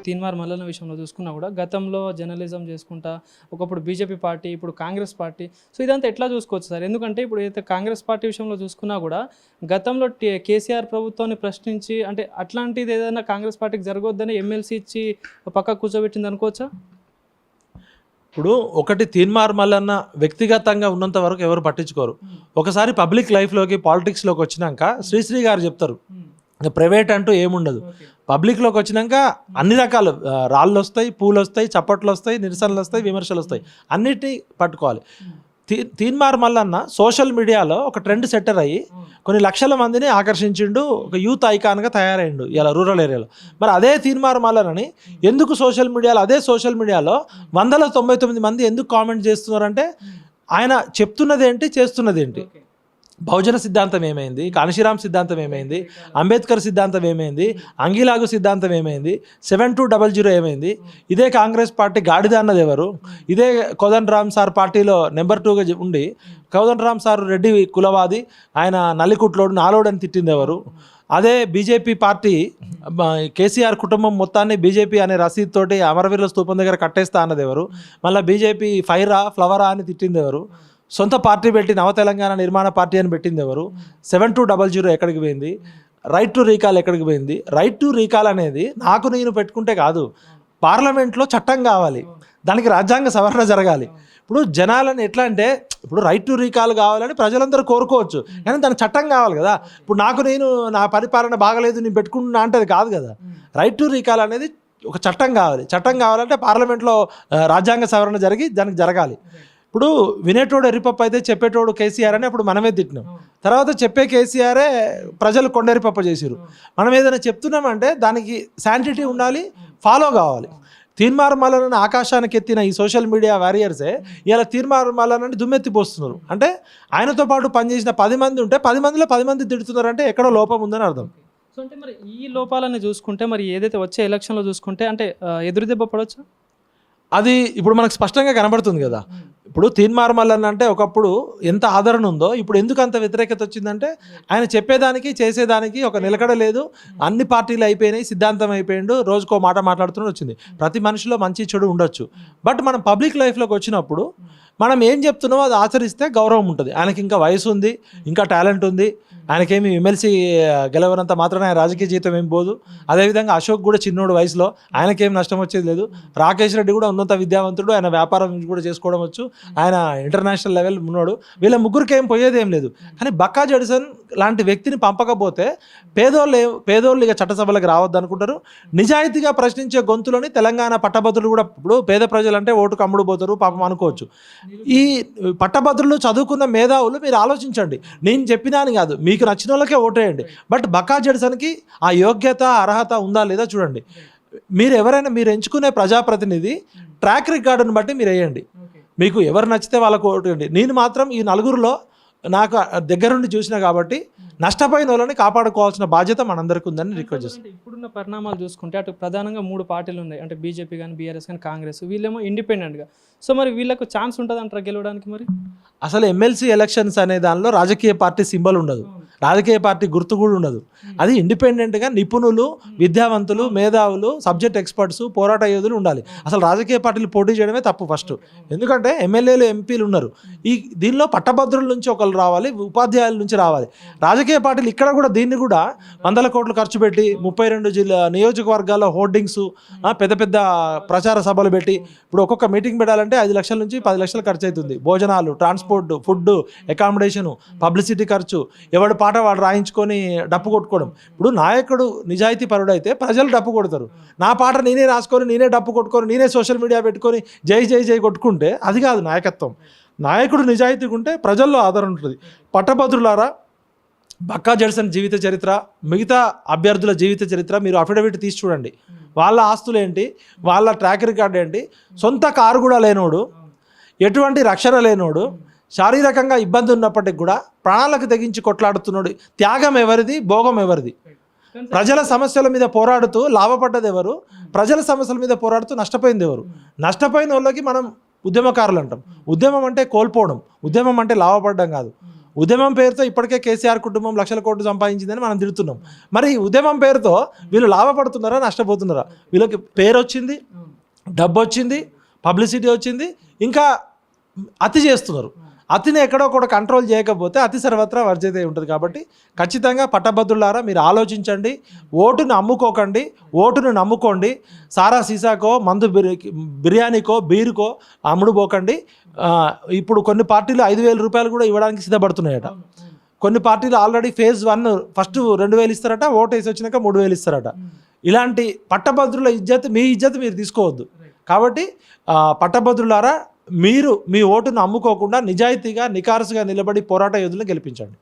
తీన్మార్ మల్లన్న విషయంలో చూసుకున్నా కూడా గతంలో జర్నలిజం చేసుకుంటా ఒకప్పుడు బీజేపీ పార్టీ, ఇప్పుడు కాంగ్రెస్ పార్టీ. సో ఇదంతా ఎట్లా చూసుకోవచ్చు సార్? ఎందుకంటే ఇప్పుడు ఏదైతే కాంగ్రెస్ పార్టీ విషయంలో చూసుకున్నా కూడా గతంలో కేసీఆర్ ప్రభుత్వాన్ని ప్రశ్నించి అంటే అట్లాంటిది ఏదైనా కాంగ్రెస్ పార్టీకి జరగొద్దని ఎమ్మెల్సీ ఇచ్చి పక్కకు కూర్చోబెట్టింది అనుకోవచ్చా? ఇప్పుడు ఒకటి తీన్మార్ మల్లన్న వ్యక్తిగతంగా ఉన్నంత వరకు ఎవరు పట్టించుకోరు. ఒకసారి పబ్లిక్ లైఫ్లోకి పాలిటిక్స్లోకి వచ్చినాక శ్రీశ్రీ గారు చెప్తారు, ప్రైవేట్ అంటూ ఏముండదు. పబ్లిక్లోకి వచ్చినాక అన్ని రకాల రాళ్ళు వస్తాయి, పూలు వస్తాయి, చప్పట్లు వస్తాయి, నిరసనలు వస్తాయి, విమర్శలు వస్తాయి, అన్నిటినీ పట్టుకోవాలి. తీన్మార్ మల్లన్న సోషల్ మీడియాలో ఒక ట్రెండ్ సెట్టర్ అయ్యి కొన్ని లక్షల మందిని ఆకర్షించిండు, ఒక యూత్ ఐకాన్గా తయారైండు ఇలా రూరల్ ఏరియాలో. మరి అదే తీన్మార్ మల్లన్నని ఎందుకు సోషల్ మీడియాలో, అదే సోషల్ మీడియాలో 199 మంది ఎందుకు కామెంట్ చేస్తున్నారంటే ఆయన చెప్తున్నది ఏంటి, చేస్తున్నది ఏంటి? బహుజన సిద్ధాంతం ఏమైంది, కాన్షీరామ్ సిద్ధాంతం ఏమైంది, అంబేద్కర్ సిద్ధాంతం ఏమైంది, అంగిలాగు సిద్ధాంతం ఏమైంది, 7200 ఏమైంది? ఇదే కాంగ్రెస్ పార్టీ గాడిద అన్నది ఎవరు? ఇదే కోదండరామ్ సార్ పార్టీలో నెంబర్ 2గా ఉండి కోదండరామ్ సార్ రెడ్డి కులవాది, ఆయన నల్లికుట్లోడు నాలోడు అని తిట్టింది ఎవరు? అదే బీజేపీ పార్టీ కేసీఆర్ కుటుంబం మొత్తాన్ని బీజేపీ అనే రసీద్ తోటి అమరవీరుల స్తూపం దగ్గర కట్టేస్తా అన్నది ఎవరు? మళ్ళీ బీజేపీ ఫైరా ఫ్లవరా అని తిట్టింది ఎవరు? సొంత పార్టీ పెట్టి నవ తెలంగాణ నిర్మాణ పార్టీ అని పెట్టింది ఎవరు? 7200 ఎక్కడికి పోయింది? రైట్ టు రీకాల్ ఎక్కడికి పోయింది? రైట్ టు రీకాల్ అనేది నాకు నేను పెట్టుకుంటే కాదు, పార్లమెంట్లో చట్టం కావాలి, దానికి రాజ్యాంగ సవరణ జరగాలి. ఇప్పుడు జనాలను ఎట్లా అంటే ఇప్పుడు రైట్ టు రీకాల్ కావాలని ప్రజలందరూ కోరుకోవచ్చు, కానీ దానికి చట్టం కావాలి కదా. ఇప్పుడు నేను నా పరిపాలన బాగలేదు నేను పెట్టుకుంటున్నా అంటే అది కాదు కదా. రైట్ టు రీకాల్ అనేది ఒక చట్టం కావాలి. చట్టం కావాలంటే పార్లమెంట్లో రాజ్యాంగ సవరణ జరిగి దానికి జరగాలి. ఇప్పుడు వినేటోడు ఎరిపప్పు అయితే చెప్పేటోడు కేసీఆర్ అని అప్పుడు మనమే తిట్టినాం. తర్వాత చెప్పే కేసీఆరే ప్రజలు కొండెరిపప్ప చేసిరు. మనం ఏదైనా చెప్తున్నామంటే దానికి శాంటిటీ ఉండాలి, ఫాలో కావాలి. తీన్మార్ మల్లన్నని ఆకాశానికి ఎత్తిన ఈ సోషల్ మీడియా వారియర్సే ఇలా తీన్మార్ మల్లన్నని దుమ్మెత్తిపోస్తున్నారు. అంటే ఆయనతో పాటు పనిచేసిన 10 మంది ఉంటే 10 మందిలో 10 మంది తిడుతున్నారంటే ఎక్కడో లోపం ఉందని అర్థం. సో అంటే మరి ఈ లోపాలని చూసుకుంటే మరి ఏదైతే వచ్చే ఎలక్షన్లో చూసుకుంటే అంటే ఎదురుదెబ్బ పడవచ్చు అది ఇప్పుడు మనకు స్పష్టంగా కనబడుతుంది కదా. ఇప్పుడు తీన్మార్ మల్లన్న అంటే ఒకప్పుడు ఎంత ఆదరణ ఉందో ఇప్పుడు ఎందుకు అంత వ్యతిరేకత వచ్చిందంటే ఆయన చెప్పేదానికి చేసేదానికి ఒక నిలకడ లేదు. అన్ని పార్టీలు అయిపోయినాయి, సిద్ధాంతం అయిపోయిండు, రోజుకో మాట మాట్లాడుతూనే వచ్చింది. ప్రతి మనిషిలో మంచి చెడు ఉండొచ్చు, బట్ మనం పబ్లిక్ లైఫ్లోకి వచ్చినప్పుడు మనం ఏం చెప్తున్నామో అది ఆచరిస్తే గౌరవం ఉంటుంది. ఆయనకి ఇంకా వయసు ఉంది, ఇంకా టాలెంట్ ఉంది, ఆయనకేమి ఎమ్మెల్సీ గెలవనంత మాత్రం ఆయన రాజకీయ జీవితం ఏం పోదు. అదేవిధంగా అశోక్ కూడా చిన్నోడు వయసులో, ఆయనకేం నష్టం వచ్చేది లేదు. రాకేష్ రెడ్డి కూడా ఉన్నత విద్యావంతుడు, ఆయన వ్యాపారం కూడా చేసుకోవడం వచ్చు, ఆయన ఇంటర్నేషనల్ లెవెల్ ఉన్నాడు. వీళ్ళ ముగ్గురికి ఏం పోయేది ఏం లేదు. కానీ బక్కా జడ్సన్ లాంటి వ్యక్తిని పంపకపోతే పేదోళ్ళు ఇక చట్టసభలకు రావద్దు అనుకుంటారు. నిజాయితీగా ప్రశ్నించే గొంతులని తెలంగాణ పట్టభద్రులు కూడా, ఇప్పుడు పేద ప్రజలంటే ఓటుకు అమ్ముడు పోతారు పాపం అనుకోవచ్చు. ఈ పట్టభద్రులు చదువుకున్న మేధావులు మీరు ఆలోచించండి. నేను చెప్పినా అని కాదు, మీకు నచ్చిన వాళ్ళకే ఓటేయండి, బట్ బక్కా జడ్సన్కి ఆ యోగ్యత అర్హత ఉందా లేదా చూడండి. మీరు ఎవరైనా మీరు ఎంచుకునే ప్రజాప్రతినిధి ట్రాక్ రికార్డును బట్టి మీరు వేయండి. మీకు ఎవరు నచ్చితే వాళ్ళకు ఓటేయండి. నేను మాత్రం ఈ నలుగురిలో నాకు దగ్గరుండి చూసినా కాబట్టి నష్టపోయిన వాళ్ళని కాపాడుకోవాల్సిన బాధ్యత మనందరికీ ఉందని రిక్వెస్ట్ చేస్తాను. ఇప్పుడున్న పరిణామాలు చూసుకుంటే అటు ప్రధానంగా 3 పార్టీలు ఉన్నాయి, అంటే బీజేపీ కానీ, బీఆర్ఎస్ కానీ, కాంగ్రెస్. వీళ్ళేమో ఇండిపెండెంట్గా. సో మరి వీళ్ళకు ఛాన్స్ ఉంటుంది అంటారా గెలవడానికి? మరి అసలు ఎమ్మెల్సీ ఎలక్షన్స్ అనే దానిలో రాజకీయ పార్టీ సింబల్ ఉండదు, రాజకీయ పార్టీ గుర్తు కూడా ఉండదు. అది ఇండిపెండెంట్గా నిపుణులు, విద్యావంతులు, మేధావులు, సబ్జెక్ట్ ఎక్స్పర్ట్స్, పోరాట యోధులు ఉండాలి. అసలు రాజకీయ పార్టీలు పోటీ చేయడమే తప్పు ఫస్ట్. ఎందుకంటే ఎమ్మెల్యేలు, ఎంపీలు ఉన్నారు. దీనిలో పట్టభద్రుల నుంచి ఒకరు రావాలి, ఉపాధ్యాయుల నుంచి రావాలి. రాజకీయ పార్టీలు ఇక్కడ కూడా దీన్ని కూడా 100 కోట్లు ఖర్చు పెట్టి 32 నియోజకవర్గాల్లో హోర్డింగ్స్, పెద్ద పెద్ద ప్రచార సభలు పెట్టి, ఇప్పుడు ఒక్కొక్క మీటింగ్ పెట్టాలంటే 5 లక్షల నుంచి 10 లక్షలు ఖర్చు అవుతుంది. భోజనాలు, ట్రాన్స్పోర్ట్, ఫుడ్, అకామిడేషను, పబ్లిసిటీ ఖర్చు, ఎవడు పాట వాడు రాయించుకొని డప్పు కొట్టుకోవడం. ఇప్పుడు నాయకుడు నిజాయితీ పరుడైతే ప్రజలు డప్పు కొడతారు. నా పాట నేనే రాసుకొని, నేనే డప్పు కొట్టుకొని, నేనే సోషల్ మీడియా పెట్టుకొని జై జై జై కొట్టుకుంటే అది కాదు నాయకత్వం. నాయకుడు నిజాయితీగా ఉంటే ప్రజల్లో ఆదరణ ఉంటుంది. పట్టభద్రులారా, బక్కా జడ్సన్ జీవిత చరిత్ర, మిగతా అభ్యర్థుల జీవిత చరిత్ర మీరు అఫిడవిట్ తీసి చూడండి. వాళ్ళ ఆస్తులు ఏంటి, వాళ్ళ ట్రాక్ రికార్డ్ ఏంటి. సొంత కారు కూడా లేనోడు, ఎటువంటి రక్షణ లేనోడు, శారీరకంగా ఇబ్బంది ఉన్నప్పటికి కూడా ప్రాణాలకు తెగించి కొట్లాడుతున్నాడు. త్యాగం ఎవరిది, భోగం ఎవరిది? ప్రజల సమస్యల మీద పోరాడుతూ లాభపడ్డది ఎవరు? ప్రజల సమస్యల మీద పోరాడుతూ నష్టపోయింది ఎవరు? నష్టపోయిన వాళ్ళకి మనం ఉద్యమకారులు అంటాం. ఉద్యమం అంటే కోల్పోవడం, ఉద్యమం అంటే లాభపడడం కాదు. ఉద్యమం పేరుతో ఇప్పటికే కేసీఆర్ కుటుంబం లక్షల కోట్లు సంపాదించిందని మనం తిడుతున్నాం. మరి ఈ ఉద్యమం పేరుతో వీళ్ళు లాభపడుతున్నారా, నష్టపోతున్నారా? వీళ్ళకి పేరు వచ్చింది, డబ్బు వచ్చింది, పబ్లిసిటీ వచ్చింది, ఇంకా అతి చేస్తున్నారు. అతిని ఎక్కడో కూడా కంట్రోల్ చేయకపోతే అతి సర్వత్రా వర్జతే ఉంటుంది. కాబట్టి ఖచ్చితంగా పట్టభద్రులారా మీరు ఆలోచించండి, ఓటును అమ్ముకోకండి, ఓటును నమ్ముకోండి. సారా సీసాకో మందు బిర్యానీకో బీరుకో అమ్ముడుపోకండి. ఇప్పుడు కొన్ని పార్టీలు 5,000 రూపాయలు కూడా ఇవ్వడానికి సిద్ధపడుతున్నాయట. కొన్ని పార్టీలు ఆల్రెడీ ఫేజ్ 1 ఫస్ట్ 2,000 ఇస్తారట, ఓటు వేసి వచ్చినాక 3,000 ఇస్తారట. ఇలాంటి పట్టభద్రుల ఇజ్జత్ మీ ఇజ్జత్ మీరు తీసుకోవద్దు. కాబట్టి పట్టభద్రులారా మీరు మీ ఓటును అమ్ముకోకుండా నిజాయితీగా నికారసుగా నిలబడి పోరాట యోధులను గెలిపించండి.